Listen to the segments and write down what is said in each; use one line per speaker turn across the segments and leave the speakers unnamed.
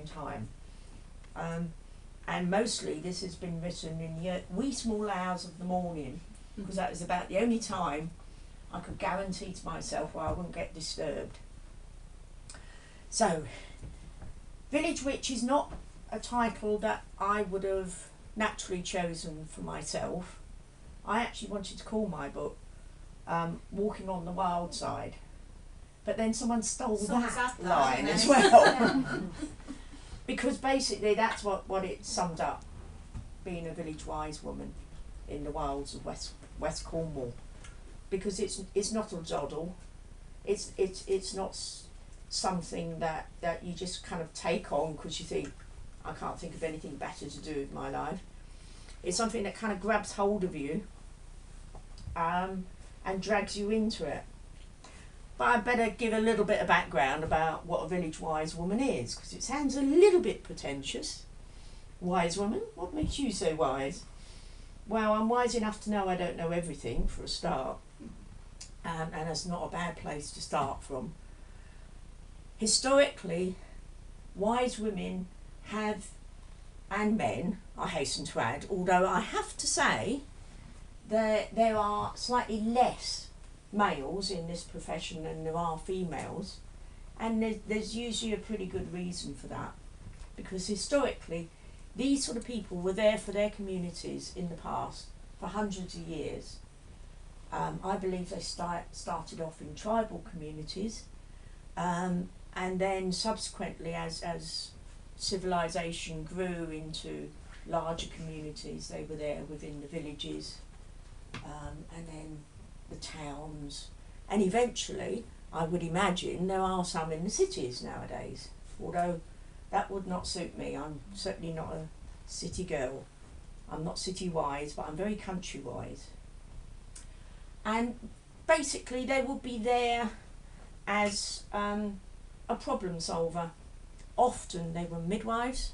time. And mostly this has been written in the wee small hours of the morning, because that was about the only time I could guarantee to myself where I wouldn't get disturbed. So, Village Witch is not a title that I would have naturally chosen for myself. I actually wanted to call my book Walking on the Wild Side, but then someone stole that line as well. Because basically that's what it summed up, being a village wise woman in the wilds of West Cornwall. Because it's not a doddle, it's not something that you just kind of take on because you think, I can't think of anything better to do with my life. It's something that kind of grabs hold of you and drags you into it. But I better give a little bit of background about what a village wise woman is, because it sounds a little bit pretentious. Wise woman? What makes you so wise? Well, I'm wise enough to know I don't know everything, for a start, and that's not a bad place to start from. Historically, wise women have, and men, I hasten to add, although I have to say there are slightly less males in this profession than there are females, and there's usually a pretty good reason for that, because historically these sort of people were there for their communities in the past for hundreds of years. I believe they started off in tribal communities, and then subsequently as civilization grew into larger communities, they were there within the villages, and then the towns, and eventually I would imagine there are some in the cities nowadays, although that would not suit me. I'm certainly not a city girl. I'm not city wise, but I'm very country wise. And basically they would be there as a problem solver. Often they were midwives,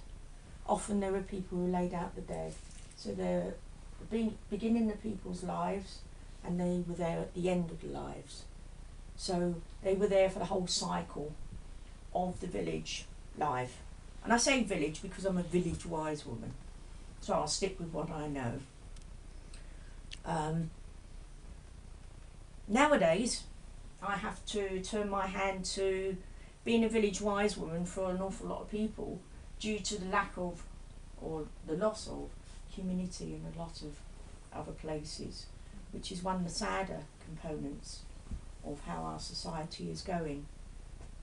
often they were people who laid out the dead. So they're beginning the people's lives, and they were there at the end of the lives. So they were there for the whole cycle of the village life. And I say village because I'm a village wise woman, so I'll stick with what I know. Nowadays I have to turn my hand to being a village wise woman for an awful lot of people due to the lack of, or the loss of, community in a lot of other places, which is one of the sadder components of how our society is going.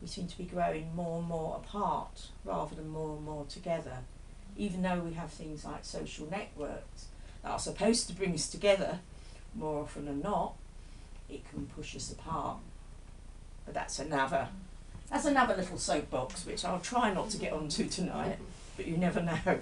We seem to be growing more and more apart rather than more and more together, even though we have things like social networks that are supposed to bring us together. More often than not, it can push us apart. But that's another little soapbox which I'll try not to get onto tonight, but you never know.